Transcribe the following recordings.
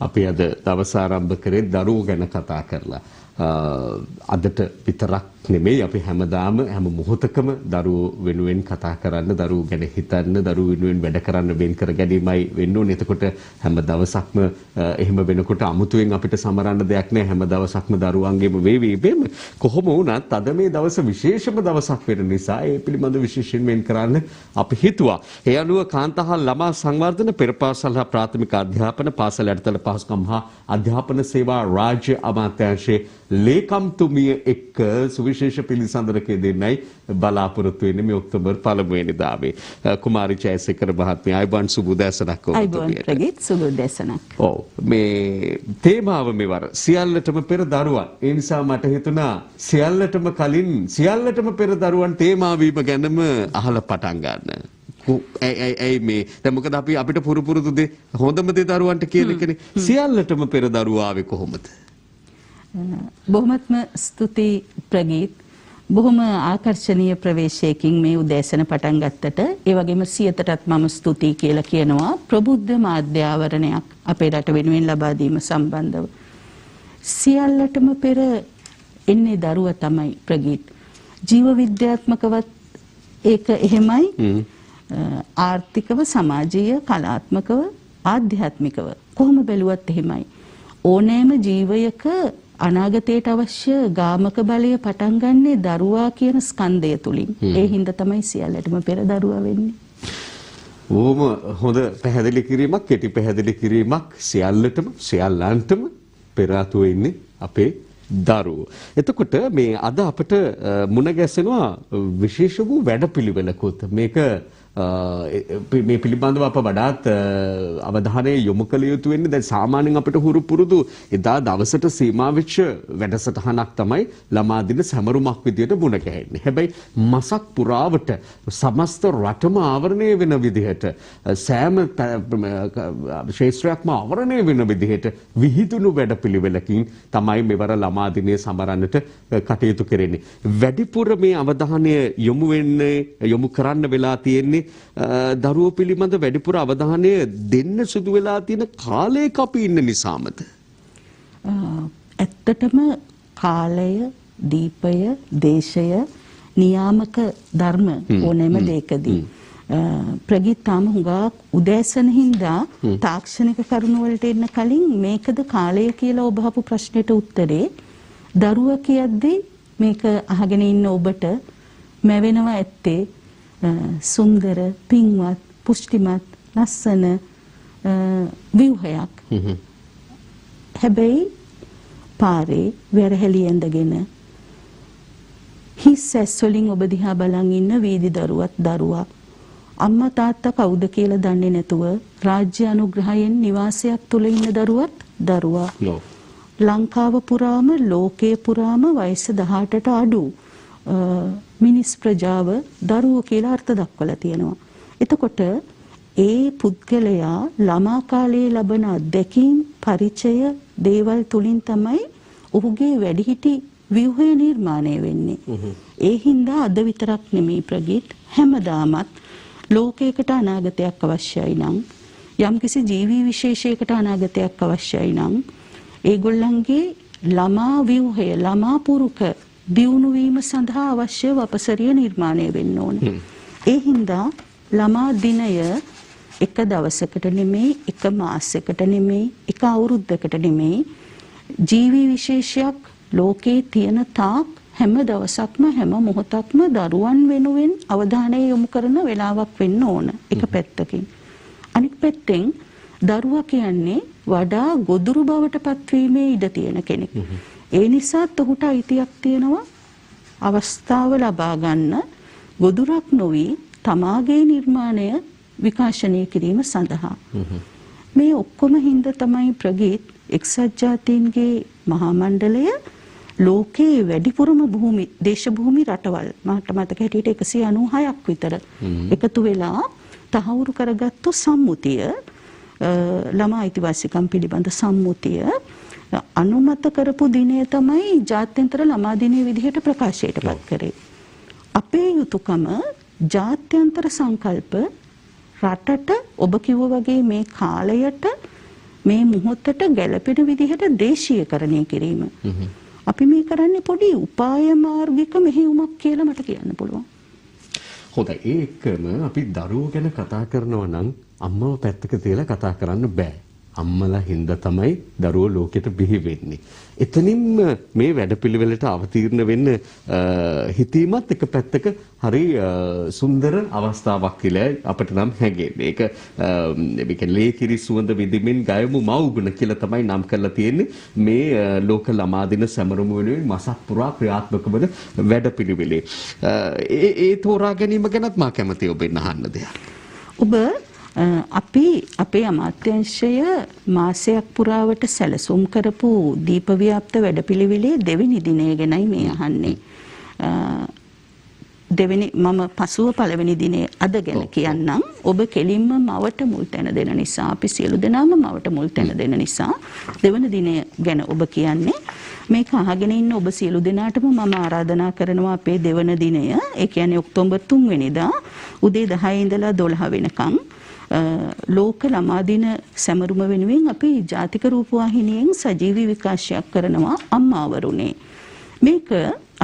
අපි අද දවස ආරම්භ කරේ දරුවෝ ගැන කතා කරලා. අදට විතරක් නෙමෙයි අපි හැමදාම හැම මොහොතකම දරුවෝ වෙනුවෙන් කතා කරන්න, දරුවෝ ගැන හිතන්න, දරුවෝ වෙනුවෙන් වැඩ කරන්න වෙන් කර ගැනීමයි වෙන්න ඕනේ. එතකොට හැම දවසක්ම එහෙම වෙනකොට අමුතුවෙන් අපිට සමරන්න දෙයක් නැහැ. හැම දවසක්ම දරුවන්ගේම වේවි බෙම කොහොම වුණත් අද මේ දවස විශේෂම දවසක් වෙන නිසා ඒ පිළිබඳ විශේෂයෙන් වෙන් කරන්න අපි හිතුවා. ඒ අනුව කාන්තාහල් ළමා සංවර්ධන පෙර පාසල් හා ප්‍රාථමික අධ්‍යාපන පාසල් යටිතල පහසුකම් හා අධ්‍යාපන සේවා රාජ්‍ය අමාත්‍යාංශයේ ලේකම්තුමිය එක්ක සුවිශේෂ පිළිසඳරක දෙන්නයි බලාපොරොත්තු වෙන්නේ මේ ඔක්තෝබර් 1 වෙනිදාවේ. කුමාරි ජයසේකර මහත්මිය අයබන් සුබ උදෑසනක් ඔබතුමියට. අයබන් ප්‍රගීත් සුබ උදෑසනක්. ඔව් මේ තේමාව මෙවර සියල්ලටම පෙර දරුවන්. ඒ නිසා මට හිතුණා සියල්ලටම කලින් සියල්ලටම පෙර දරුවන් තේමා වීම ගැනම අහලා පටන් ගන්න. ඇයි මේ දැන් මොකද අපි අපිට පුරුදු දේ හොඳම දේ දරුවන්ට කියන එකනේ. සියල්ලටම පෙර දරුවා ආවේ කොහොමද? බොහොමත්ම ස්තුතියි ප්‍රගීත්. බොහොම ආකර්ශනීය ප්‍රවේශයකින් මේ උදෑසන පටන් ගත්තට ඒ වගේම සියතටත් මම ස්තුතියි කියලා කියනවා ප්‍රබුද්ධ මාධ්‍ය ආවරණයක් අපේ රට වෙනුවෙන් ලබා දීම සම්බන්ධව. සියල්ලටම පෙර එන්නේ දරුවා තමයි ප්‍රගීත්. ජීව විද්‍යාත්මකවත් ඒක එහෙමයි. ආර්ථිකව, සමාජීය, කලාත්මකව, ආධ්‍යාත්මිකව කොහොම බැලුවත් එහෙමයි. ඕනෑම ජීවයක අනාගතයට අවශ්‍ය ගාමක බලය පටන් ගන්නේ දරුවා කියන ස්කන්ධය තුලින්. ඒ හින්දා තමයි සියල්ලටම පෙර දරුවා වෙන්නේ. ඕම හොඳ පැහැදිලි කිරීමක්, කෙටි පැහැදිලි කිරීමක්. සියල්ලන්ටම පෙර ආතුව ඉන්නේ අපේ දරුවෝ. එතකොට මේ අද අපිට මුණ ගැසෙනවා විශේෂ වූ වැඩපිළිවෙලකුත්. මේක මේ පිළිබඳව අප වඩාත් අවධානය යොමු කළ යුතු වෙන්නේ. දැන් සාමාන්‍යයෙන් අපිට හුරු පුරුදු එදා දවසට සීමා වෙච්ච වැඩසටහනක් තමයි ළමා දින සැමරුමක් විදියට මුණ ගැහෙන්නේ. හැබැයි මසක් පුරාවට සමස්ත රටම ආවරණය වෙන විදිහට සෑම ශේෂ්ත්‍රයක්ම ආවරණය වෙන විදිහට විහිදුණු වැඩපිළිවෙලකින් තමයි මෙවර ළමා දිනය සමරන්නට කටයුතු කරන්නේ. වැඩිපුර මේ අවධානය යොමු කරන්න වෙලා තියෙන්නේ දරුවෝ පිළිබඳ වැඩිපුර අවධානය දෙන්න සිදු වෙලා තියෙන කාලයක අපි ඉන්න නිසාමද? ඇත්තටම කාලය, දීපය, දේශය, නියාමක ධර්ම ඕනෑම දෙයකදී ප්‍රගීත් තාම හුඟක් උදෑසන හින්දා තාක්ෂණික කරුණු වලට එන්න කලින් මේකද කාලය කියලා ඔබ අහපු ප්‍රශ්නෙට උත්තරේ දරුවා කියද්දී මේක අහගෙන ඉන්න ඔබට මැවෙනවා ඇත්තේ සුන්දර, පින්වත්, පුෂ්ටිමත්, ලස්සන ව්‍යුහයක්. හැබැයි පාරේ වැරහැලි ඇඳගෙන හිස් ඇස් වලින් ඔබ දිහා බලන් ඉන්න වීදි දරුවා අම්මා තාත්තා කවුද කියලා දන්නේ නැතුව රාජ්‍ය අනුග්‍රහයෙන් නිවාසයක් තුල ඉන්න දරුවා. ලංකාව පුරාම, ලෝකයේ පුරාම වයස 18ට අඩු මිනිස් ප්‍රජාව දරුවෝ කියලා අර්ථ දක්වලා තියෙනවා. එතකොට ඒ පුද්ගලයා ළමා කාලයේ ලබන අත්දැකීම්, පරිචය, දේවල් තුලින් තමයි ඔහුගේ වැඩිහිටි ව්‍යුහය නිර්මාණය වෙන්නේ. ඒ හින්දා අද විතරක් නෙමෙයි ප්‍රගීත්, හැමදාමත් ලෝකයකට අනාගතයක් අවශ්‍යයි නම්, යම්කිසි ජීවී විශේෂයකට අනාගතයක් අවශ්‍යයි නම්, ඒගොල්ලන්ගේ ළමා ව්‍යුහය, ළමා පුරුක දියුණු වීම සඳහා අවශ්‍ය වපසරිය නිර්මාණය වෙන්න ඕන. ඒ හින්දා ළමා දිනය එක දවසකට නෙමෙයි, එක මාසයකට නෙමෙයි, එක අවුරුද්දකට නෙමෙයි, ජීවී විශේෂයක් ලෝකේ තියෙන තාක් හැම දවසක්ම, හැම මොහොතක්ම දරුවන් වෙනුවෙන් අවධානය යොමු කරන වෙලාවක් වෙන්න ඕන. එක පැත්තකින්. අනිත් පැත්තෙන් දරුවා කියන්නේ වඩා ගොදුරු බවට පත්වීමේ ඉඩ තියෙන කෙනෙක්. ඒ නිසාත් ඔහුට අයිතියක් තියෙනවා අවස්ථාව ලබා ගන්න ගොදුරක් නොවි තමාගේ නිර්මාණය විකාශනය කිරීම සඳහා. මේ ඔක්කොම හින්දා තමයි ප්‍රගීත් එක්සත් ජාතීන්ගේ මහා මණ්ඩලය ලෝකයේ වැඩිපුරම දේශභූමි රටවල් මට මතක හැටියට 196ක් විතර එකතු වෙලා තහවුරු කරගත්තු සම්මුතිය, ළමා අයිතිවාසිකම් පිළිබඳ සම්මුතිය අනුමත කරපු දිනය තමයි ජාත්‍යන්තර ළමා දිනය විදිහට ප්‍රකාශයට පත් කරේ. අපේ යුතුයකම ජාත්‍යන්තර සංකල්ප රටට ඔබ කිව්ව වගේ මේ කාලයට මේ මොහොතට ගැළපෙන විදිහට දේශීයකරණය කිරීම. අපි මේ කරන්නේ පොඩි උපාය මාර්ගික මෙහෙයුමක් කියලා මට කියන්න පුළුවන්. හොඳයි. ඒකම අපි දරුවෝ ගැන කතා කරනවා නම් අම්මව පැත්තක තියලා කතා කරන්න බෑ. අම්මලා හින්දා තමයි දරුවෝ ලෝකෙට බිහි වෙන්නේ. එතනින්ම මේ වැඩපිළිවෙලට අවතීර්ණ වෙන්න හිතීමත් එක පැත්තක හරි සුන්දර අවස්ථාවක් කියලා අපිට නම් හැඟෙන්නේ. ඒක මේක ලේකිරි සුවඳ විදිමින් ගයමු මව්ගුණ කියලා තමයි නම් කරලා තියෙන්නේ. මේ ලෝක ළමා දින සැමරුම වෙනුවෙන් මාසක් පුරා ක්‍රියාත්මක වන වැඩපිළිවෙලේ. ඒ තෝරා ගැනීම ගැනත් මා කැමතියි ඔබෙන් අහන්න දෙයක්. ඔබ අපි අපේ අමාත්‍යාංශය මාසයක් පුරාවට සැලසුම් කරපු දීපව්‍යාප්ත වැඩපිළිවෙලේ දෙවෙනි දිනය ගැනයි මේ අහන්නේ. මම පසුව පළවෙනි දිනේ අද ගැන කියන්නම්. ඔබ කෙලින්ම මවට මුල් තැන දෙන නිසා, අපි සියලු දෙනාම මවට මුල් තැන දෙන නිසා දෙවන දිනය ගැන ඔබ කියන්නේ. මේක අහගෙන ඉන්න ඔබ සියලු දෙනාටම මම ආරාධනා කරනවා අපේ දෙවන දිනය, ඒ කියන්නේ ඔක්තෝබර් 3 වෙනිදා උදේ 10 ඉඳලා 12 වෙනකම් ලෝක ළමා දින සැමරුම වෙනුවෙන් අපි ජාතික රූපවාහිනියෙන් සජීවී විකාශයක් කරනවා අම්මාවරුනේ. මේක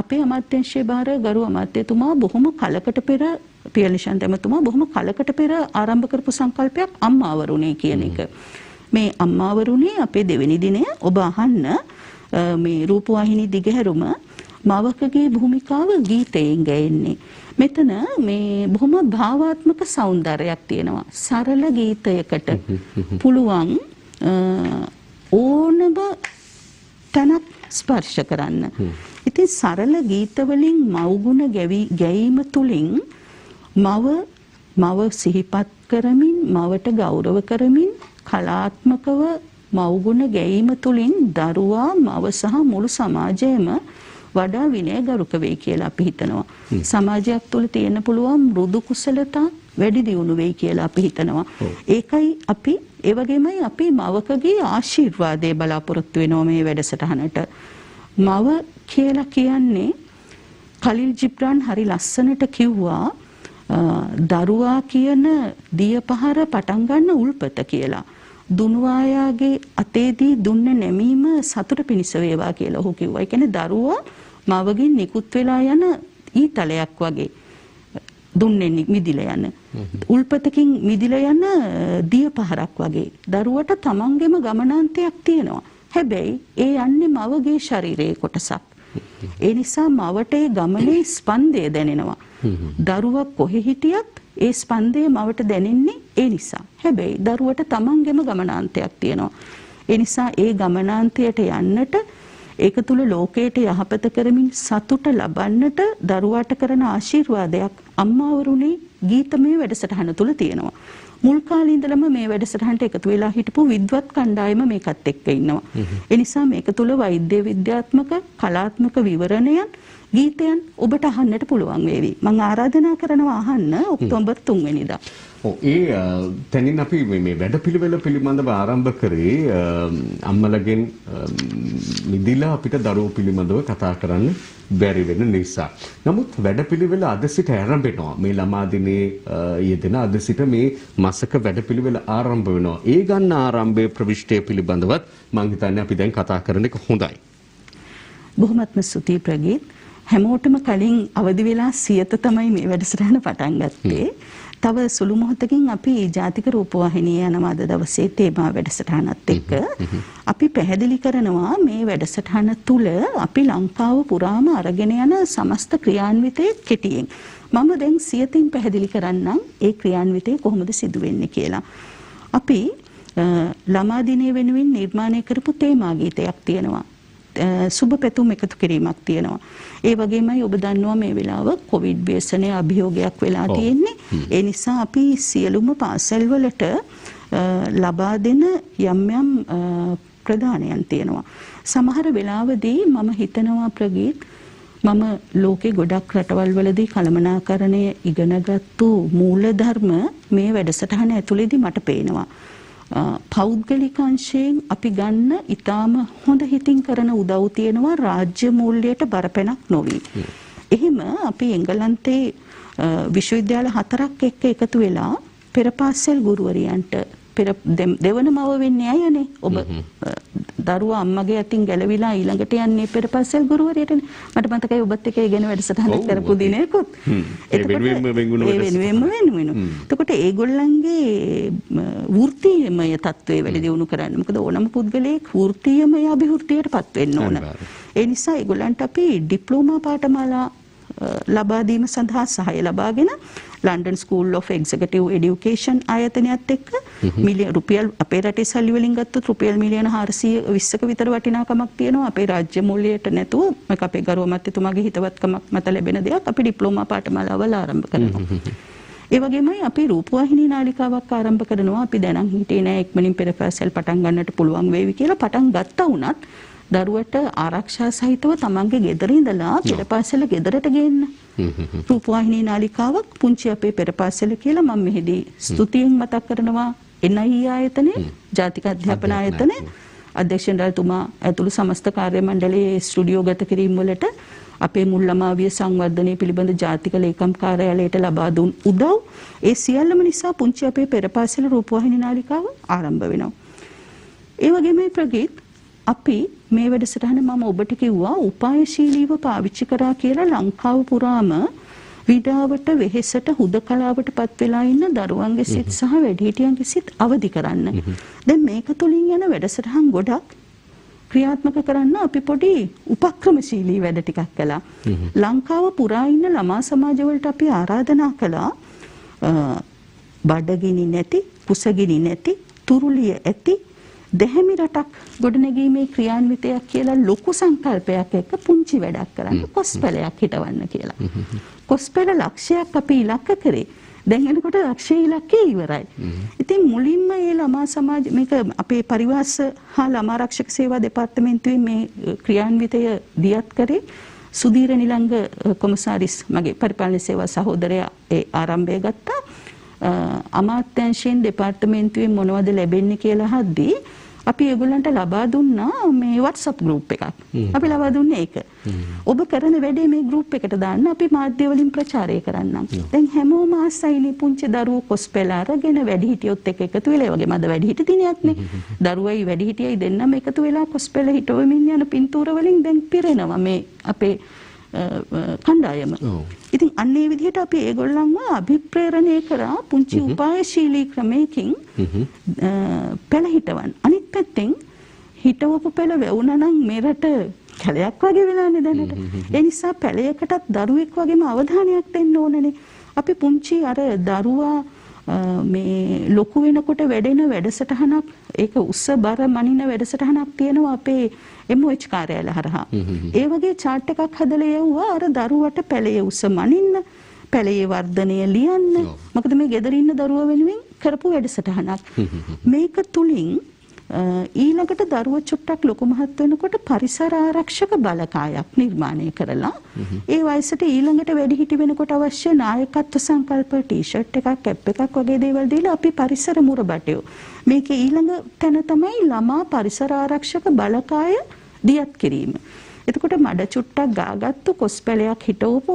අපේ අමාත්‍යාංශයේ භාර ගරු අමාත්‍යතුමා බොහොම කලකට පෙර පියලිෂන් ඇමතුමා බොහොම කලකට පෙර ආරම්භ කරපු සංකල්පයක් අම්මාවරුනේ කියන එක. මේ අම්මාවරුනේ අපේ දෙවෙනි දිනය ඔබ අහන්න මේ රූපවාහිනී දිගහැරුම මවකගේ භූමිකාව ගීතයෙන් ගැයෙන්නේ. මෙතන මේ බොහොම භාවාත්මක සෞන්දර්යයක් තියෙනවා. සරල ගීතයකට පුළුවන් ඕනම තැනක් ස්පර්ශ කරන්න. ඉතින් සරල ගීතවලින් මව්ගුණ ගැයීම තුලින් මව සිහිපත් කරමින්, මවට ගෞරව කරමින්, කලාත්මකව මව්ගුණ ගැයීම තුලින් දරුවා, මව සහ මුළු සමාජයම වඩා විනයගරුක වෙයි කියලා අපි හිතනවා. සමාජයක් තුළ තියෙන්න පුළුවන් මෘදු කුසලතා වැඩි දියුණු වෙයි කියලා අපි හිතනවා. ඒකයි අපි ඒ වගේමයි අපි මවකගේ ආශිර්වාදය බලාපොරොත්තු වෙනවා මේ වැඩසටහනට. මව කියලා කියන්නේ කලිල් ජිබ්‍රාන් හරි ලස්සනට කිව්වා දරුවා කියන දියපහර පටන් ගන්න උල්පත කියලා. දුනුවායාගේ අතේදී දුන්න නැමීම සතුට පිණිස වේවා කියලා ඔහු කිව්වා. ඒ කියන්නේ දරුවා මවගෙන් නිකුත් වෙලා යන ඊතලයක් වගේ දුන්නේ මිදිලා යන උල්පතකින් මිදිලා යන දියපහරක් වගේ දරුවට තමන්ගේම ගමනාන්තයක් තියෙනවා. හැබැයි ඒ යන්නේ මවගේ ශරීරයේ කොටසක්. ඒ නිසා මවට ඒ ගමනේ ස්පන්දය දැනෙනවා. දරුවා කොහෙ හිටියත් ඒ ස්පන්දය මවට දැනෙන්නේ ඒ නිසා. හැබැයි දරුවට තමන්ගේම ගමනාන්තයක් තියෙනවා. ඒ නිසා ඒ ගමනාන්තයට යන්නට, ඒක තුල ලෝකයට යහපත කරමින් සතුට ලබන්නට දරුවාට කරන ආශිර්වාදයක් අම්මාවරුනේ ගීතමය වැඩසටහන තුල තියෙනවා. මුල් කාලේ ඉඳලම මේ වැඩසටහනට එකතු වෙලා හිටපු විද්වත් කණ්ඩායම මේකත් එක්ක ඉන්නවා. ඒ නිසා මේක තුල වෛද්‍ය විද්‍යාත්මක, කලාත්මක විවරණයන්, ගීතයන් ඔබට අහන්නට පුළුවන් වේවි. මම ආරාධනා කරනවා අහන්න ඔක්තෝබර් 3 වෙනිදා. ඒ තැනින් අපි මේ වැඩපිළිවෙල පිළිබඳව ආරම්භ කරේ අම්මලගෙන් මිදිලා අපිට දරුවෝ පිළිබඳව කතා කරන්න බැරි වෙන නිසා. නමුත් වැඩපිළිවෙල අද සිට ආරම්භ වෙනවා. මේ ළමා දිනේ යෙදෙන අද සිට මේ මාසක වැඩපිළිවෙල ආරම්භ වෙනවා. ඒ ගන්න ආරම්භයේ ප්‍රවිෂ්ඨය පිළිබඳවත් මම හිතන්නේ අපි දැන් කතා කරන එක හොඳයි. බොහොමත්ම ස්තුතියි ප්‍රගීත්. හැමෝටම කලින් අවදි වෙලා සියත තමයි මේ වැඩසටහන පටන් ගත්තේ. තව සුළු මොහොතකින් අපි ජාතික රූපවාහිනිය යනවා අද දවසේ තේමා වැඩසටහනත් එක්ක. අපි පැහැදිලි කරනවා මේ වැඩසටහන තුල අපි ලංකාව පුරාම අරගෙන යන සමස්ත ක්‍රියාන්විතය කෙටියෙන්. මම දැන් සියතින් පැහැදිලි කරන්නම් ඒ ක්‍රියාන්විතය කොහොමද සිදු වෙන්නේ කියලා. අපි ළමා දිනය වෙනුවෙන් නිර්මාණය කරපු තේමා ගීතයක් තියෙනවා. සුබ පැතුම් එකතු කිරීමක් තියෙනවා. ඒ වගේමයි ඔබ දන්නවා මේ වෙලාව කොවිඩ් ව්‍යසනයේ අභියෝගයක් වෙලා තියෙන්නේ. ඒ නිසා අපි සියලුම පාසල් වලට ලබා දෙන යම් යම් ප්‍රදානයන් තියෙනවා. සමහර වෙලාවදී මම හිතනවා ප්‍රගීත් මම ලෝකේ ගොඩක් රටවල් වලදී කළමනාකරණය ඉගෙනගත්තු මූලධර්ම මේ වැඩසටහන ඇතුළේදී මට පේනවා. පෞද්ගලික අංශයෙන් අපි ගන්න ඊටාම හොඳ හිතින් කරන උදව් තියෙනවා රාජ්‍ය මූල්‍යයට බරපැනක් නොවි. එහෙම අපි එංගලන්තේ විශ්වවිද්‍යාල 4ක් එක්ක එකතු වෙලා පෙර පාසල් ගුරුවරියන්ට දෙවන මව වෙන්නේ අයනේ. ඔබ දරුවා අම්මගේ අතින් ගැලවිලා ඊළඟට යන්නේ පෙර පාසල් ගුරුවරයාටනේ. මට මතකයි ඔබත් එක්ක ඒ ගැන වැඩසටහනක් කරපු දිනයකුත්. වෙනුවෙන්ම. එතකොට ඒගොල්ලන්ගේ වෘත්තීයමය තත්ත්වය වැඩි දියුණු කරන්න. මොකද ඕනම පුද්ගලයෙක් වෘත්තීයමය අභිවෘද්ධියටපත් වෙන්න ඕන. ඒ නිසා ඒගොල්ලන්ට අපි ඩිප්ලෝමා පාඨමාලා ලබා දීම සඳහා සහාය ලබාගෙන London school of executive education ආයතනයත් එක්ක රුපියල් අපේ රටේ සල්ලි වලින් ගත්තොත් රුපියල් මිලියන 420ක විතර වටිනාකමක් තියෙනවා. අපේ රාජ්‍ය මූල්‍යයට නැතුව මේක අපේ ගරුව මැතිතුමාගේ හිතවත්කමක් මත ලැබෙන දෙයක්. අපි ඩිප්ලෝමා පාඨමාලාවල් ආරම්භ කරනවා. ඒ වගේමයි අපි රූපවාහිනී නාලිකාවක් ආරම්භ කරනවා. අපි දැනන් හිටියේ නෑ ඉක්මනින් පෙර පාසල් පටන් ගන්නට පුළුවන් වේවි කියලා. පටන් ගත්තා වුණත් දරුවට ආරක්ෂා සහිතව තමන්ගේ ගෙදර ඉඳලා පෙර පාසල ගෙදරට ගෙන්න රූපවාහිනී නාලිකාවක් පුංචි අපේ පෙර පාසල කියලා මම මෙහිදී ස්තුතියෙන් මතක් කරනවා NIE ආයතනයේ ජාතික අධ්‍යාපන ආයතනයේ අධ්‍යක්ෂ ජනරාල්තුමා ඇතුළු සමස්ත කාර්ය මණ්ඩලයේ ස්ටුඩියෝ ගත කිරීම වලට අපේ මුල් ළමාවිය සංවර්ධනය පිළිබඳ ජාතික ලේකම් කාර්යාලයට ලබා දුන් උදව් ඒ සියල්ලම නිසා පුංචි අපේ පෙර පාසල රූපවාහිනී නාලිකාව ආරම්භ වෙනවා. ඒ වගේම ප්‍රගීත් අපි මේ වැඩසටහන මම ඔබට කිව්වා උපායශීලීව පාවිච්චි කරා කියලා ලංකාව පුරාම විඩාවට වෙහෙසට හුදකලාවටපත් වෙලා ඉන්න දරුවන්ගේ සිත් සහ වැඩිහිටියන්ගේ සිත් අවදි කරන්න. දැන් මේක තුලින් යන වැඩසටහන් ගොඩක් ක්‍රියාත්මක කරන්න අපි පොඩි උපක්‍රමශීලී වැඩ ටිකක් කළා. ලංකාව පුරා ඉන්න ළමා සමාජවලට අපි ආරාධනා කළා බඩගිනි නැති, කුසගිනි නැති, තුරුලිය ඇති දැහැමි රටක් ගොඩනැගීමේ ක්‍රියාන්විතයක් කියලා ලොකු සංකල්පයක් එක්ක පුංචි වැඩක් කරන්න කොස්පැලයක් හිටවන්න කියලා. කොස්පැල ලක්ෂයක් අපි ඉලක්ක කරේ. දැන් එනකොට ලක්ෂය ඉලක්කය ඉවරයි. ඉතින් මුලින්ම මේ ළමා සමාජ මේක අපේ පරිවාස හා ළමා ආරක්ෂක සේවා දෙපාර්තමේන්තුවේ මේ ක්‍රියාන්විතය දියත් කරේ සුදීර නිලංග කොමසාරිස් මගේ පරිපාලන සේවා සහෝදරයා ඒ ආරම්භය ගත්තා. අමාත්‍යාංශයෙන් දෙපාර්තමේන්තුවෙන් මොනවද ලැබෙන්නේ කියලා අහද්දී අපි ඒගොල්ලන්ට ලබා දුන්නා මේ WhatsApp group එකක්. අපි ලබා දුන්නේ ඒක. ඔබ කරන වැඩේ මේ group එකට දාන්න අපි මාධ්‍ය වලින් ප්‍රචාරය කරන්නම්. දැන් හැමෝම ආසයිනේ පුංචි දරුවෝ කොස්පෙල අරගෙන වැඩිහිටියොත් එක්ක එකතු වෙලා ඒ වගේම අද වැඩිහිටි දිනයක්නේ. දරුවයි වැඩිහිටියයි දෙන්නම එකතු වෙලා කොස්පෙල හිටවමින් යන පින්තූර වලින් දැන් පිරෙනවා මේ අපේ කණ්ඩායම. ඉතින් අන්න ඒ විදිහට අපි ඒගොල්ලන්ව අභිප්‍රේරණය කරා පුංචි උපායශීලී ක්‍රමයකින් පෙළ හිටවන්න. අනිත් පැත්තෙන් හිටවපු පෙළ වැවුණා නම් මේ රට කැලයක් වගේ වෙලානේ දැනට. ඒ නිසා පෙළයකටත් දරුවෙක් වගේම අවධානයක් දෙන්න ඕනනේ. අපි පුංචි අර දරුවා මේ ලොකු වෙනකොට වැඩෙන වැඩසටහනක් ඒක උස්ස බර මනින වැඩසටහනක් තියෙනවා අපේ MOH කාර්යාලය හරහා. ඒ වගේ chart එකක් හදලා යවුවා අර දරුවට පැලයේ උස්ස මනින්න, පැලයේ වර්ධනය ලියන්න. මොකද මේ ගෙදර ඉන්න දරුවා වෙනුවෙන් කරපු වැඩසටහනක්. මේක තුලින් ඊළඟට දරුවා චුට්ටක් ලොකු මහත් වෙනකොට පරිසර ආරක්ෂක බලකායක් නිර්මාණය කරලා ඒ වයසට ඊළඟට වැඩිහිටි වෙනකොට අවශ්‍ය නායකත්ව සංකල්ප ටී-ෂර්ට් එකක් කැප් එකක් වගේ දේවල් දීලා අපි පරිසර මුරබටයෝ මේකේ ඊළඟ තැන තමයි ළමා පරිසර ආරක්ෂක බලකාය දියත් කිරීම. එතකොට මඩ චුට්ටක් ගාගත්තු කොස්පැලයක් හිටවපු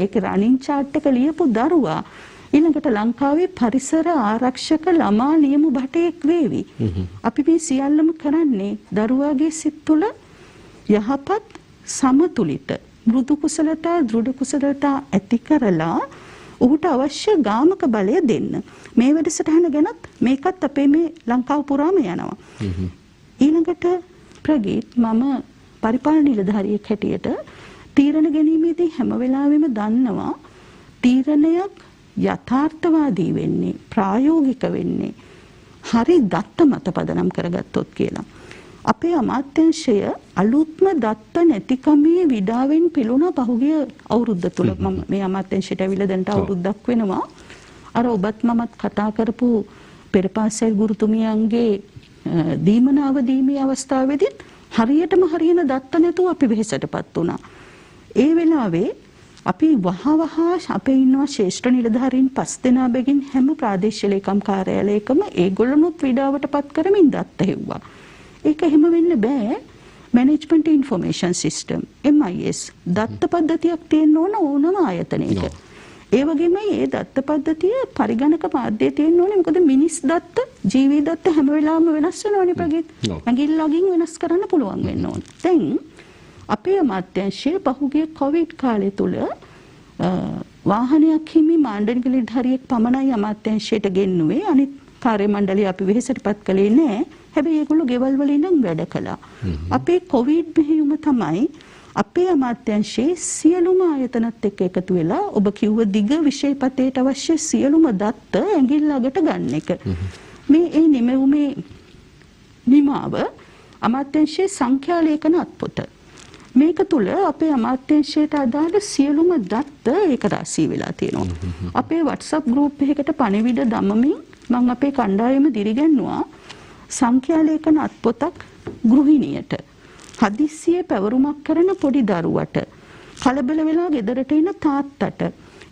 ඒක රනින් chart එක ලියපු දරුවා ඊළඟට ලංකාවේ පරිසර ආරක්ෂක ළමා ලියමු බටයෙක් වේවි. අපි මේ සියල්ලම කරන්නේ දරුවාගේ සිත් තුළ යහපත් සමතුලිත මෘදු කුසලතා දෘಢ කුසලතා ඇති කරලා ඔහුට අවශ්‍ය ගාමක බලය දෙන්න. මේ වැඩසටහන ගැනත් මේකත් අපේ මේ ලංකාව පුරාම යනවා. ඊළඟට ප්‍රගීත් මම පරිපාලන නිලධාරියෙක් හැටියට තීරණ ගැනීමේදී හැම වෙලාවෙම දන්නවා තීරණයක් යථාර්ථවාදී වෙන්නේ ප්‍රායෝගික වෙන්නේ හරි දත්ත මත පදනම් කරගත්තොත් කියලා. අපේ අමාත්‍යාංශය අලුත්ම දත්ත නැතිකමේ විඩාවෙන් පිළුණ පහුගිය අවුරුද්ද තුල මම මේ අමාත්‍යාංශයට ඇවිල්ලා දැන්ට අවුරුද්දක් වෙනවා. අර ඔබත් මමත් කතා කරපු පෙරපාසල් ගුරුතුමියන්ගේ දීමනාව දීමේ අවස්ථාවේදීත් හරියටම හරියන දත්ත නැතුව අපි වෙහෙසටපත් වුණා. ඒ වෙලාවේ අපි වහවහ අපේ ඉන්නවා ශ්‍රේෂ්ඨ නිලධාරීන් 5 දෙනා බැගින් හැම ප්‍රාදේශීය ලේකම් කාර්යාලයකම ඒගොල්ලොනුත් විඩාවට පත් කරමින් දත්ත හෙව්වා. ඒක එහෙම වෙන්න බෑ. මැනේජ්මන්ට් ඉන්ෆර්මේෂන් සිස්ටම් MIS දත්ත පද්ධතියක් තියෙන්න ඕනම ආයතනයක. ඒ වගේමයි මේ දත්ත පද්ධතිය පරිගණක මාධ්‍යයේ තියෙන්න ඕනේ. මොකද මිනිස් දත්ත, ජීවි දත්ත හැම වෙලාවෙම වෙනස් වෙනවනේ ප්‍රගීත්. ඇඟිල්ලකින් වෙනස් කරන්න පුළුවන් වෙන්න ඕනේ. දැන් අපේ අමාත්‍යාංශයේ පහුගිය කොවිඩ් කාලය තුල වාහනයක් හිමි මාණ්ඩලික නිලධාරියෙක් පමණයි අමාත්‍යාංශයට ගෙන්නුවේ. අනිත් කාර්ය මණ්ඩලය අපි වෙහෙසටපත් කළේ නැහැ. හැබැයි ඒගොල්ලෝ ගෙවල් වල ඉඳන් වැඩ කළා. අපේ කොවිඩ් මෙහෙයුම තමයි අපේ අමාත්‍යාංශයේ සියලුම ආයතනත් එක්ක එකතු වෙලා ඔබ කිව්ව දිග විෂයපතේට අවශ්‍ය සියලුම දත්ත ඇඟිල්ල අගට ගන්න එක. මේ නිමවුමේ නිමාව අමාත්‍යාංශයේ සංඛ්‍යා ලේඛන අත්පොත. මේක තුල අපේ අමාත්‍යාංශයට අදාළ සියලුම දත්ත ඒක රාශී වෙලා තියෙනවා. අපේ WhatsApp group එකකට පණිවිඩ දමමින් මම අපේ කණ්ඩායම දිරිගැන්නුවා සංඛ්‍යා ලේඛන අත්පොතක් ගෘහිණියට, හදිස්සියේ පැවරුමක් කරන පොඩි දරුවට, කලබල වෙලා ගෙදරට එන තාත්තට,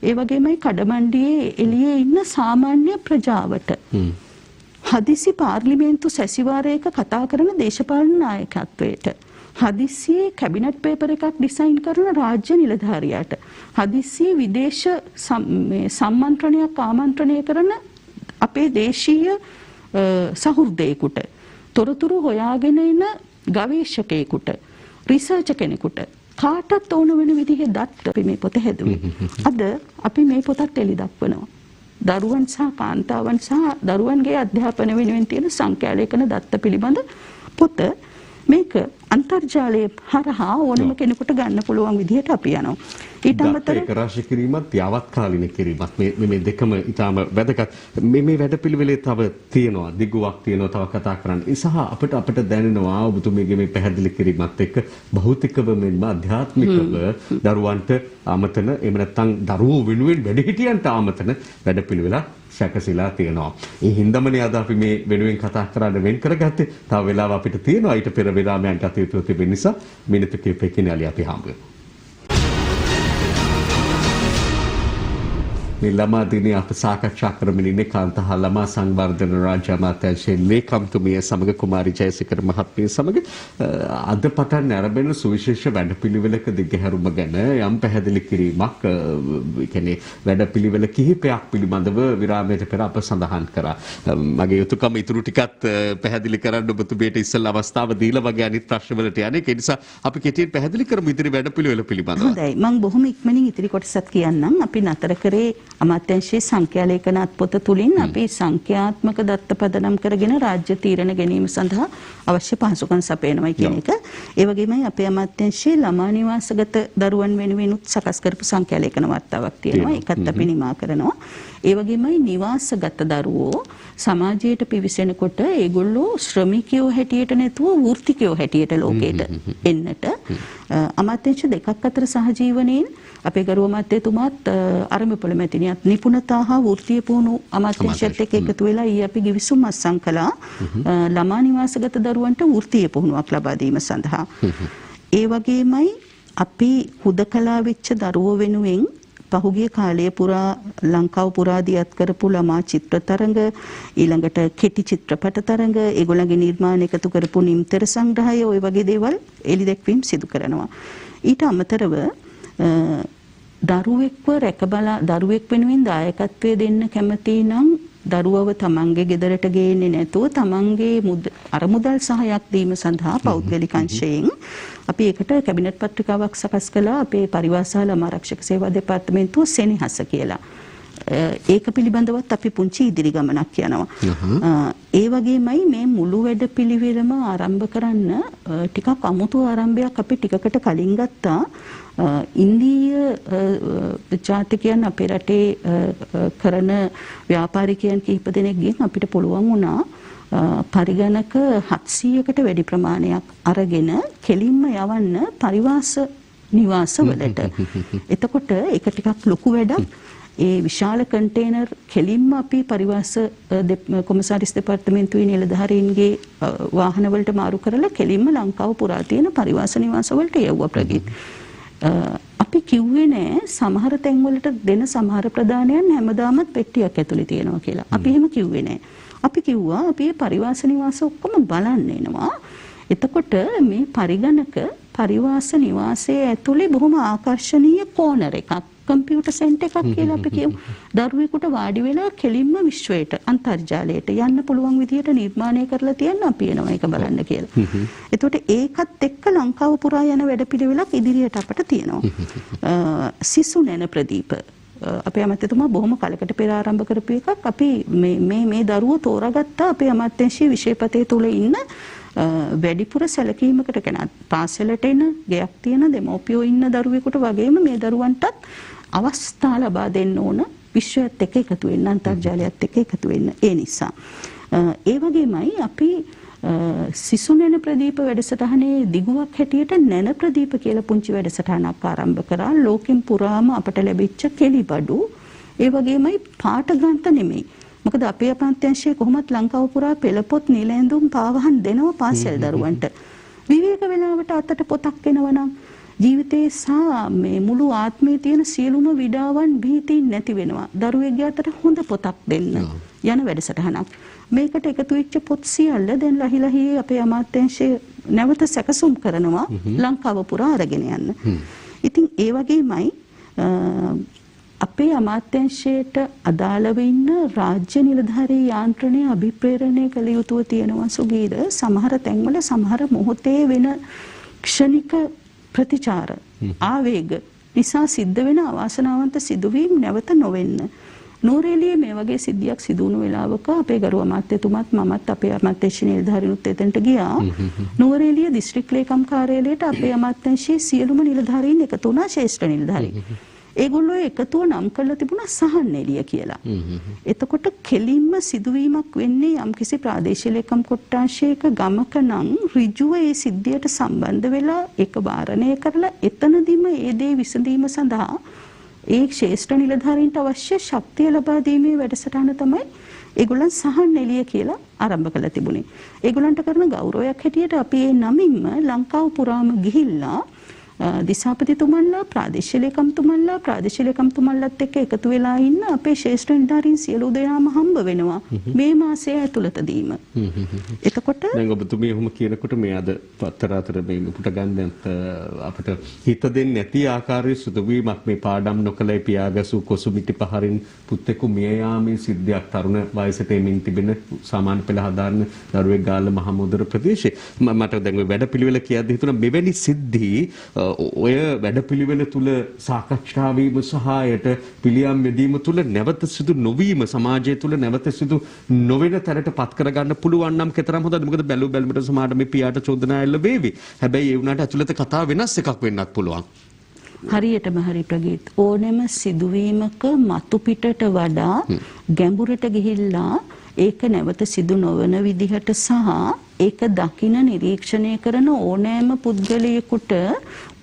ඒ වගේමයි කඩමණ්ඩියේ එළියේ ඉන්න සාමාන්‍ය ප්‍රජාවට, හදිසි පාර්ලිමේන්තු සැසිවාරයක කතා කරන දේශපාලන නායකත්වයට, හදිස්සියේ කැබිනට් පේපර් එකක් ඩිසයින් කරන රාජ්‍ය නිලධාරියාට, හදිස්සියේ විදේශ සම්මන්ත්‍රණයක් ආමන්ත්‍රණය කරන අපේ දේශීය සහෘදයෙකුට, තොරතුරු හොයාගෙන එන ගවේෂකයෙකුට, රිසර්ච් කෙනෙකුට කාටත් ඕන වෙන විදිහේ දත් අපි මේ පොත හැදුවේ. අද අපි මේ පොතත් එලි දක්වනවා. දරුවන් සහ කාන්තාවන් සහ දරුවන්ගේ අධ්‍යාපන වෙනුවෙන් තියෙන සංඛ්‍යා ලේඛන දත්ත පිළිබඳ පොත. මේක අන්තර්ජාලයේ හරහා ඕනම කෙනෙකුට ගන්න පුළුවන් විදිහට අපි යනවා. ඊට අමතරව ඒක රාශී කිරීමත් යාවත්කාලින කිරීමත් මේ දෙකම ඊටම වැදගත්. මේ වැඩපිළිවෙලේ තව තියෙනවා දිගුවක් තියෙනවා තව කතා කරන්න. ඒ සහ අපිට දැනෙනවා ඔබතුමීගේ මේ පැහැදිලි කිරීමත් එක්ක භෞතිකව මෙන්ම අධ්‍යාත්මිකව දරුවන්ට ආමතන එහෙම නැත්නම් දරුවෝ වෙනුවෙන් වැඩිහිටියන්ට ආමතන වැඩපිළිවෙලක් සැකසීලා තියෙනවා. ඒ හින්දාමනේ අද අපි මේ වෙනුවෙන් කතා කරන්න වෙන් කරගත්තේ. තව වෙලාව අපිට තියෙනවා ඊට පෙර විරාමයන් ගත යුතු තිබෙන නිසා මිනිත්තු කිහිපයකින් යාලි අපි හම්බ වෙමු. මේ ළමා දිනේ අප සාකච්ඡා කරමින් ඉන්නේ කාන්තා හා ළමා සංවර්ධන රාජ්‍ය අමාත්‍යාංශයේ ලේකම්තුමිය සමග කුමාරි ජයසේකර මහත්මිය සමග අද පටන් ආරම්භන සුවිශේෂ වැඩපිළිවෙලක දිගහැරුම ගැන යම් පැහැදිලි කිරීමක් කියන්නේ වැඩපිළිවෙල කිහිපයක් පිළිබඳව විරාමයට පෙර අප සඳහන් කරා. මගේ යුතුයකම ඉතුරු ටිකත් පැහැදිලි කරන්න ඔබතුමියට ඉස්සෙල්ලා අවස්ථාව දීලා වගේ අනිත් ප්‍රශ්න වලට යන්නේ. ඒ නිසා අපි කෙටියෙන් පැහැදිලි කරමු ඉදිරි වැඩපිළිවෙල පිළිබඳව. හොඳයි. මම බොහොම ඉක්මනින් ඉදිරි කොටසත් කියන්නම්. අපි නතර කරේ අමාත්‍යාංශයේ සංඛ්‍යා ලේඛන අත්පොත තුලින් අපි සංඛ්‍යාත්මක දත්ත පදනම් කරගෙන රාජ්‍ය තීරණ ගැනීම සඳහා අවශ්‍ය පහසුකම් සපයනවා කියන එක. ඒ වගේමයි අපේ අමාත්‍යාංශයේ ළමා නිවාසගත දරුවන් වෙනුවෙන් සකස් කරපු සංඛ්‍යා ලේඛන වර්තාවක් තියෙනවා. ඒකත් අපි නිමා කරනවා. ඒ වගේමයි නිවාසගත දරුවෝ සමාජයට පිවිසෙනකොට ඒගොල්ලෝ ශ්‍රමිකයෝ හැටියට නැතුව වෘත්තිකයෝ හැටියට ලෝකයට එන්නට අමාත්‍යාංශ දෙකක් අතර සහජීවනයෙන් අපේ ගරු අමාත්‍යතුමාත් ආරම්භ පොළ මැතිණියත් නිපුණතා හා වෘත්තීය පුහුණු අමාත්‍යාංශයත් එක්ක එකතු වෙලා ඊ අපි ගිවිසුම් අත්සන් කළා ළමා නිවාසගත දරුවන්ට වෘත්තීය පුහුණුවක් ලබා දීම සඳහා. ඒ වගේමයි අපි හුදකලා වෙච්ච දරුවෝ වෙනුවෙන් පහුගිය කාලය පුරා ලංකාව පුරා දියත් කරපු ළමා චිත්‍ර තරඟ, ඊළඟට කෙටි චිත්‍රපට තරඟ, ඒගොල්ලන්ගේ නිර්මාණ එකතු කරපු නිම්තර සංග්‍රහය, ওই වගේ දේවල් එලි දැක්වීම් සිදු කරනවා. ඊට අමතරව දරුවෙක්ව රැකබලා දරුවෙක් වෙනුවෙන් දායකත්වය දෙන්න කැමති නම් දරුවව තමන්ගේ ගෙදරට ගේන්නේ නැතුව තමන්ගේ අරමුදල් සහයක් දීම සඳහා පෞද්ගලික අංශයෙන් අපි ඒකට කැබිනට් පත්‍රිකාවක් සකස් කළා අපේ පරිවාස ළමා ආරක්ෂක සේවා දෙපාර්තමේන්තුව සෙනෙහස කියලා. ඒක පිළිබඳවත් අපි පුංචි ඉදිරි ගමනක් යනවා. ඒ වගේමයි මේ මුළු වැඩ පිළිවෙලම ආරම්භ කරන්න ටිකක් අමුතු ආරම්භයක් අපි ටිකකට කලින් ගත්තා. ඉන්දීය ජාතිකයන් අපේ රටේ කරන ව්‍යාපාරිකයන් කිහිප දෙනෙක්ගෙන් අපිට පුළුවන් වුණා පරිගණක 700කට වැඩි ප්‍රමාණයක් අරගෙන කෙලින්ම යවන්න පරිවාස නිවාසවලට. එතකොට ඒක ටිකක් ලොකු වැඩක්. ඒ විශාල කන්ටේනර් කෙලින්ම අපි පරිවාස කොමසාරිස් දෙපාර්තමේන්තුවේ නිලධාරීන්ගේ වාහනවලට මාරු කරලා කෙලින්ම ලංකාව පුරා තියෙන පරිවාස නිවාසවලට යවුවා ප්‍රගීත්. අපි කිව්වේ නෑ සමහර තැන්වලට දෙන සමහර ප්‍රදානයන් හැමදාමත් පෙට්ටියක් ඇතුලේ තියෙනවා කියලා. අපි එහෙම කිව්වේ නෑ. අපි කිව්වා අපි මේ පරිවාස නිවාස ඔක්කොම බලන්න එනවා. එතකොට මේ පරිගණක පරිවාස නිවාසයේ ඇතුලේ බොහොම ආකර්ශනීය කෝනර් එකක් කම්පියුටර් සෙන්ටර් එකක් කියලා අපි කියමු. දරුවෙකුට වාඩි වෙලා කෙලින්ම විශ්වයට අන්තර්ජාලයට යන්න පුළුවන් විදියට නිර්මාණය කරලා තියන්න අපි එනවා ඒක බලන්න කියලා. එතකොට ඒකත් එක්ක ලංකාව පුරා යන වැඩපිළිවෙලක් ඉදිරියට අපට තියෙනවා. සිසු නැන ප්‍රදීප අපේ අමාත්‍යතුමා බොහොම කලකට පෙර ආරම්භ කරපු එකක්. අපි මේ දරුවෝ තෝරාගත්තා අපේ අමාත්‍යාංශයේ විෂයපතේ තුල ඉන්න වැඩිපුර සැලකීමකට කියන පාසලට එන ගයක් තියෙන දෙමෝපියෝ ඉන්න දරුවෙකුට වගේම මේ දරුවන්ටත් අවස්ථා ලබා දෙන්න ඕන විශ්වයත් එක්ක එකතු වෙන්න අන්තර්ජාලයත් එක්ක එකතු වෙන්න. ඒ නිසා ඒ වගේමයි අපි සිසු නැන ප්‍රදීප වැඩසටහනේ දිගුවක් හැටියට නැන ප්‍රදීප කියලා පුංචි වැඩසටහනක් ආරම්භ කරා. ලෝකෙන් පුරාම අපට ලැබිච්ච කෙලිබඩු ඒ වගේමයි පාඨ ග්‍රන්ථ නෙමෙයි. මොකද අපේ අමාත්‍යාංශයේ කොහොමත් ලංකාව පුරා පෙළපොත් නිල ඇඳුම් පාවහන් දෙනවා පාසල් දරුවන්ට. විවේක වේලාවට අතට පොතක් එනවනම් ජීවිතේ සහ මේ මුළු ආත්මයේ තියෙන සියලුම විඩාවන් භීතීන් නැති වෙනවා. දරුවෙක්ගේ අතට හොඳ පොතක් දෙන්න යන වැඩසටහනක්. මේකට එකතු වෙච්ච පොත් සියල්ල දැන් ලහිලහි අපේ අමාත්‍යාංශයේ නැවත සැකසුම් කරනවා ලංකාව පුරා අරගෙන යන්න. ඉතින් ඒ වගේමයි අපේ අමාත්‍යාංශයට අදාළව ඉන්න රාජ්‍ය නිලධාරී යාන්ත්‍රණය අභිප්‍රේරණය කළ යුතුව තියෙනවා සුගීර. සමහර තැන්වල සමහර මොහොතේ වෙන ක්ෂණික ප්‍රතිචාර ආවේග නිසා සිද්ධ වෙන අවාසනාවන්ත සිදුවීම් නැවත නොවෙන්න. නෝරේලියේ මේ වගේ සිද්ධියක් සිදු වුණු වෙලාවක අපේ ගරු අමාත්‍යතුමත් මමත් අපේ අමාත්‍යාංශ නිලධාරීනුත් එතනට ගියා. නෝරේලිය දිස්ත්‍රික් ලේකම් කාර්යාලයට අපේ අමාත්‍යාංශයේ සියලුම නිලධාරීන් එකතු වුණා ශ්‍රේෂ්ඨ නිලධාරීන්. ඒගොල්ලෝ එකතුව නම් කරලා තිබුණා සහන් එළිය කියලා. එතකොට කෙලින්ම සිදුවීමක් වෙන්නේ යම්කිසි ප්‍රාදේශීය ලේකම් කොට්ටාශයක ගමක නම් ඍජුව ඒ සිද්ධියට සම්බන්ධ වෙලා ඒක වාරණය කරලා එතනදිම ඒ දේ විසඳීම සඳහා ඒ ශ්‍රේෂ්ඨ නිලධාරීන්ට අවශ්‍ය ශක්තිය ලබා දීමේ වැඩසටහන තමයි ඒගොල්ලන් සහන් එළිය කියලා ආරම්භ කළා තිබුණේ. ඒගොල්ලන්ට කරන ගෞරවයක් හැටියට අපි ඒ නමින්ම ලංකාව පුරාම ගිහිල්ලා දිසාපතිතුමන්ලා ප්‍රාදේශීය ලේකම්තුමන්ලාත් එක්ක එකතු වෙලා ඉන්න අපේ ශ්‍රේෂ්ඨ නිලධාරීන් සියලු දෙනාම හම්බ වෙනවා මේ මාසය ඇතුළතදීම. එතකොට දැන් ඔබතුමිය එහෙම කියනකොට මේ අද පත්තර අතර මේ උපුට ගන්න අපිට හිත දෙන්නේ නැති ආකාරයේ සිදුවීමක් මේ පාඩම් නොකලයි පියාගසු කොසුමිටි පහරින් පුත්තෙකු මිය යාමේ සිද්ධියක් තරුණ වයසට එමින් තිබෙන සාමාන්‍ය පෙළ හදාරන දරුවෙක් ගාල්ල මහමුදර ප්‍රදේශයේ මට දැන් ඔය වැඩපිළිවෙල කියද්දි හිතුණා මෙවැනි සිද්ධි ඔය වැඩපිළිවෙල තුල සාකච්ඡා වීම සහායට පිළියම් බෙදීම තුල නැවත සිදු නොවීම සමාජය තුල නැවත සිදු නොවන තැනට පත් කරගන්න පුළුවන් නම් කතරම් හොඳද? මොකද බැලුමට සමාජ මේ පියාට චෝදනා එල්ල වේවි. හැබැයි ඒ වුණාට ඇතුළත කතාව වෙනස් එකක් වෙන්නත් පුළුවන්. හරියටම හරි ප්‍රගීත්. ඕනෙම සිදුවීමක මතු පිටට වඩා ගැඹුරට ගිහිල්ලා ඒක නැවත සිදු නොවන විදිහට සහ ඒක දකින නිරීක්ෂණය කරන ඕනෑම පුද්ගලයෙකුට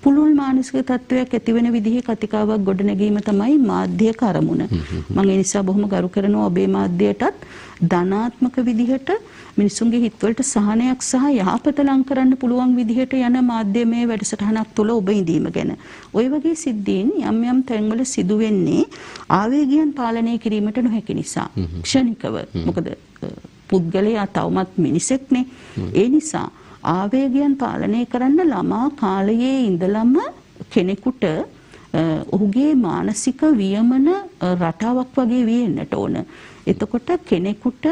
පුළුල් මානසික තත්වයක් ඇති වෙන විදිහේ කතිකාවක් ගොඩනැගීම තමයි මාධ්‍ය කරමුණ. මම ඒ නිසා බොහොම ගරු කරනවා ඔබේ මාධ්‍යයටත් ධනාත්මක විදිහට මිනිසුන්ගේ හිතවලට සහනයක් සහ යහපත ලං කරන්න පුළුවන් විදිහට යන මාධ්‍යමය වැඩසටහනක් තුළ ඔබ ඉඳීම ගැන. ওই වගේ සිද්ධීන් යම් යම් තැන්වල සිදු වෙන්නේ ආවේගයන් පාලනය කිරීමට නොහැකි නිසා. ක්ෂණිකව. මොකද පුද්ගලයා තවමත් මිනිසෙක්නේ. ඒ නිසා ආවේගයන් පාලනය කරන්න ළමා කාලයේ ඉඳලම කෙනෙකුට ඔහුගේ මානසික වියමන රටාවක් වගේ වෙන්නට ඕන. එතකොට කෙනෙකුට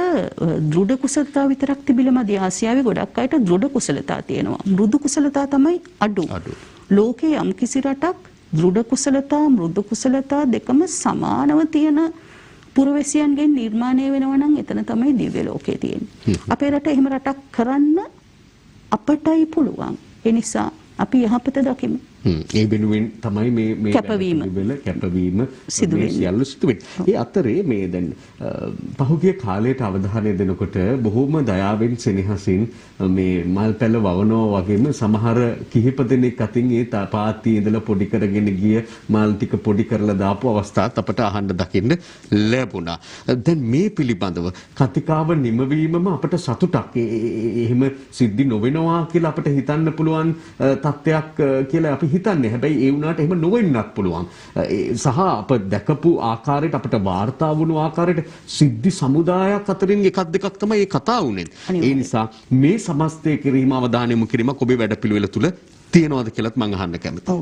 දෘඪ කුසලතා විතරක් තිබිලමදී ආසියාවේ ගොඩක් අයට දෘಢ කුසලතා තියෙනවා. මෘදු කුසලතා තමයි අඩු. ලෝකයේ යම් කිසි රටක් දෘಢ කුසලතා මෘදු කුසලතා දෙකම සමානව තියෙන පුරවැසියන්ගෙන් නිර්මාණය වෙනවා නම් එතන තමයි දිව්‍ය ලෝකයේ තියෙන්නේ. අපේ රට එහෙම රටක් කරන්න අපටයි පුළුවන්. ඒ නිසා අපි යහපත දකිමු. ඒ වෙනුවෙන් තමයි මේ කැපවීම සිදු වෙන්නේ. ඒ අතරේ මේ දැන් පහුගිය කාලයට අවධානය දෙනකොට බොහෝම දයාවෙන් සෙනෙහසින් මේ මල් පැල වවනවා වගේම සමහර කිහිප දෙනෙක් අතින් ඒ පාත්ති ඉඳලා පොඩි කරගෙන ගිය මල් ටික පොඩි කරලා දාපු අවස්ථාත් අපට අහන්න දකින්න ලැබුණා. දැන් මේ පිළිබඳව කතිකාව නිමවීමම අපට සතුටක්. එහෙම සිද්ධි නොවෙනවා කියලා අපට හිතන්න පුළුවන් තත්ත්වයක් කියලා අපි හිතන්නේ. හැබැයි ඒ වුණාට එහෙම නොවෙන්නත් පුළුවන්. සහ අප දැකපු ආකාරයට අපිට වාර්තා වුණු ආකාරයට සිද්ධි සමුදායක් අතරින් එකක් දෙකක් තමයි මේ කතා වුනේ. ඒ නිසා මේ සමස්තය කිරීම අවධානය යොමු කිරීමක් ඔබේ වැඩපිළිවෙල තුල තියෙනවද කියලාත් මම අහන්න කැමතියි. ඔව්.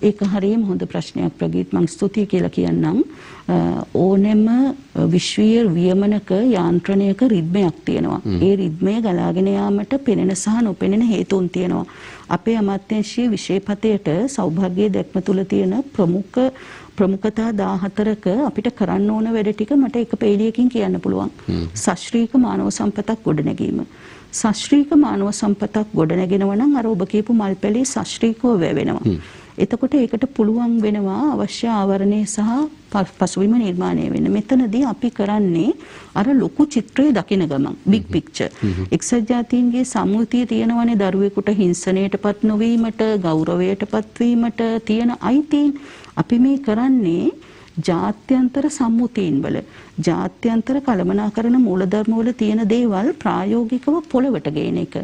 ඒක හරියම හොඳ ප්‍රශ්නයක් ප්‍රගීත්. මම ස්තුතියි කියලා කියන්නම්. ඕනෙම විශ්වීය වියමනක යාන්ත්‍රණයක රිද්මයක් තියෙනවා. ඒ රිද්මය ගලාගෙන යාමට පෙනෙන සහ නොපෙනෙන හේතුන් තියෙනවා. අපේ අමාත්‍යාංශයේ විෂයපතයට සෞභාග්‍යයේ දැක්ම තුල තියෙන ප්‍රමුඛතා 14ක අපිට කරන්න ඕන වැඩ ටික මට එක පේලියකින් කියන්න පුළුවන්. ශාස්ත්‍රීය මානව සම්පතක් ගොඩනැගීම. ශාස්ත්‍රීය මානව සම්පතක් ගොඩනැගෙනවා නම් අර ඔබ කියපු මල්පැලේ ශාස්ත්‍රීයව වැවෙනවා. එතකොට ඒකට පුළුවන් වෙනවා අවශ්‍ය ආවරණය සහ පසුබිම නිර්මාණය වෙන්න. මෙතනදී අපි කරන්නේ අර ලොකු චිත්‍රය දකින ගමන් big picture. එක්සත් ජාතීන්ගේ සම්මුතිය තියෙනවනේ දරුවෙකුට හිංසනයටපත් නොවීමට, ගෞරවයටපත් වීමට තියෙන අයිතීන්. අපි මේ කරන්නේ ජාත්‍යන්තර සම්මුතීන් වල ජාත්‍යන්තර කළමනාකරණ මූලධර්ම වල තියෙන දේවල් ප්‍රායෝගිකව පොළවට ගේන එක.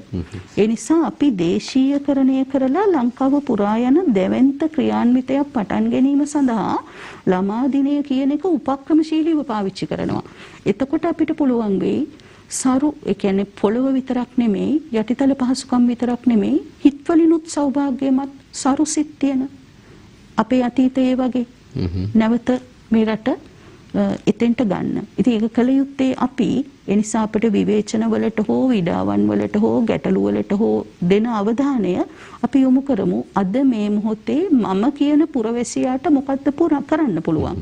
ඒ නිසා අපි දේශීයකරණය කරලා ලංකාව පුරා යන දෙවන්ත ක්‍රියාන්විතයක් පටන් ගැනීම සඳහා ළමා දිනය කියන එක උපක්‍රමශීලීව පාවිච්චි කරනවා. එතකොට අපිට පුළුවන් වෙයි සරු ඒ කියන්නේ පොළව විතරක් නෙමෙයි යටිතල පහසුකම් විතරක් නෙමෙයි හිත්වලිනුත් සෞභාග්‍යමත් සරුසිත තියෙන අපේ අතීතයේ වගේ නැවත මේ රට එතෙන්ට ගන්න. ඉතින් ඒක කළ යුත්තේ අපි ඒ නිසා අපිට විවේචන වලට හෝ විඩාවන් වලට හෝ ගැටලු වලට හෝ දෙන අවධානය අපි යොමු කරමු. අද මේ මොහොතේ මම කියන පුරවැසියාට මොකද්ද කරන්න පුළුවන්?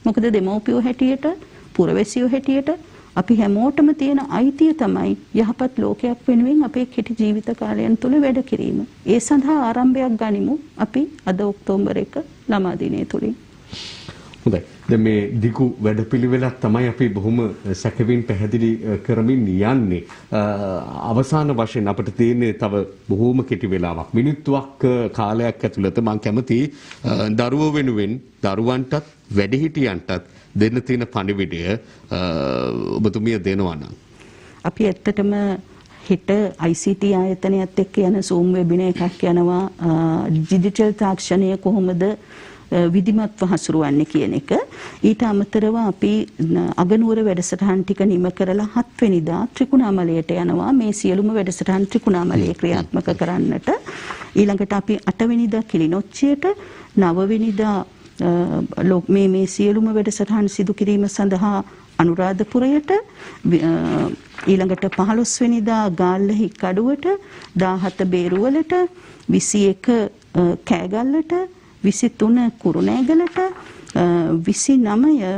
මොකද දෙමව්පියෝ හැටියට පුරවැසියෝ හැටියට අපි හැමෝටම තියෙන අයිතිය තමයි යහපත් ලෝකයක් වෙනුවෙන් අපේ කෙටි ජීවිත කාලයන් තුළ වැඩ කිරීම. ඒ සඳහා ආරම්භයක් ගනිමු අපි අද ඔක්තෝබර් 1 ළමා දිනය තුලින්. හොඳයි. දැන් මේ දිගු වැඩපිළිවෙලක් තමයි අපි බොහොම සැකවින් පැහැදිලි කරමින් යන්නේ. අවසාන වශයෙන් අපිට තියෙන්නේ තව බොහොම කෙටි වෙලාවක්. මිනිත්තුවක් කාලයක් ඇතුළත මම කැමති දරුවෝ වෙනුවෙන් දරුවන්ටත් වැඩිහිටියන්ටත් දෙන්න තියෙන පණිවිඩය ඔබතුමිය දෙනවා නම්. අපි ඇත්තටම හෙට ICT ආයතනයත් එක්ක යන Zoom වෙබිනා එකක් යනවා ඩිජිටල් තාක්ෂණය කොහොමද විධිමත්ව හසුරුවන්නේ කියන එක. ඊට අමතරව අපි අගනුවර වැඩසටහන් ටික නිම කරලා 7 වෙනිදා ත්‍රිකුණාමලයට යනවා මේ සියලුම වැඩසටහන් ත්‍රිකුණාමලයේ ක්‍රියාත්මක කරන්නට. ඊළඟට අපි 8 වෙනිදා කිලිනොච්චියට 9 වෙනිදා මේ සියලුම වැඩසටහන් සිදු කිරීම සඳහා අනුරාධපුරයට ඊළඟට 15 වෙනිදා ගාල්ලහි කඩුවට 17 බේරුවලට 21 කෑගල්ලට 23 කුරුණෑගලට 29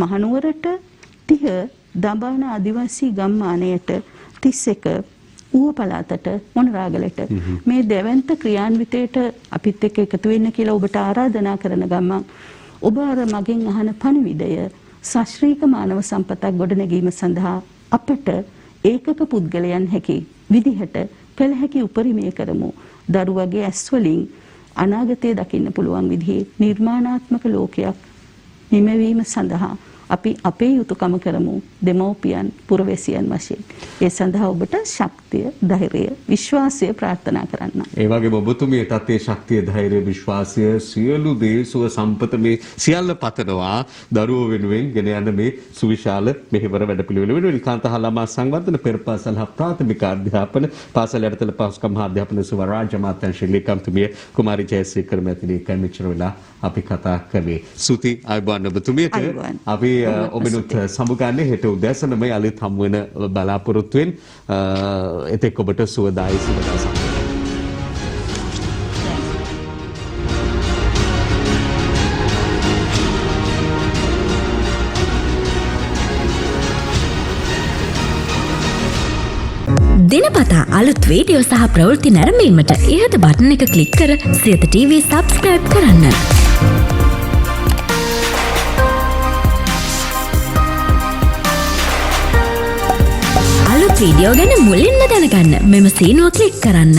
මහනුවරට 30 දඹාන ආදිවාසී ගම්මානයට 31 ඌව පළාතට මොනරාගලට මේ දෙවන්ත ක්‍රියාන්විතයට අපිත් එක්ක එකතු වෙන්න කියලා ඔබට ආරාධනා කරන ගමන් ඔබ අර මගෙන් අහන පණිවිඩය ශාස්ත්‍රීය මානව සම්පතක් ගොඩනැගීම සඳහා අපට ඒකක පුද්ගලයන් හැකි විදිහට කළ හැකි උපරිමය කරමු. දරුවගේ ඇස් වලින් අනාගතය දකින්න පුළුවන් විදිහේ නිර්මාණාත්මක ලෝකයක් නිමවීම සඳහා අපි අපේ යුතුයකම කරමු දෙමෝපියන් පුරවැසියන් වශයෙන්. ඒ සඳහා ඔබට ශක්තිය, ධෛර්යය, විශ්වාසය ප්‍රාර්ථනා කරන්න. ඒ වගේම ඔබතුමියටත් ඒ ශක්තිය, ධෛර්යය, විශ්වාසය සියලු දේ සුව සම්පත මේ සියල්ල පතනවා දරුවෝ වෙනුවෙන් ගෙන යන මේ සුවිශාල මෙහෙවර වැඩපිළිවෙල වෙනුවෙන්. කාන්තා හා ළමා සංවර්ධන පෙරපාසල් හා ප්‍රාථමික අධ්‍යාපන පාසල් යටතල පහසුකම් හා අධ්‍යාපන සේවා රාජ්‍ය අමාත්‍යාංශයේ ලේකම්තුමිය කුමාරි ජයසේකර මැතිණිය එකයි මෙච්චර වෙලා අපි කතා කරේ. සුති අයබෝන් ඔබතුමියට. අපි ඔබනුත් සමුගන්නේ හෙට උදෑසනම යලිත් හමු වෙන බලාපොරොත්තුවෙන් එතෙක් ඔබට සුවදායි සිනමා සමය. දිනපතා අලුත් වීඩියෝ සහ ප්‍රවෘත්ති නැරඹීමට ඉහත බටන් එක ක්ලික් කර සියත TV සබ්ස්ක්‍රයිබ් කරන්න. අලුත් වීඩියෝ ගැන මුලින්ම දැනගන්න මෙම සීනුව ක්ලික් කරන්න.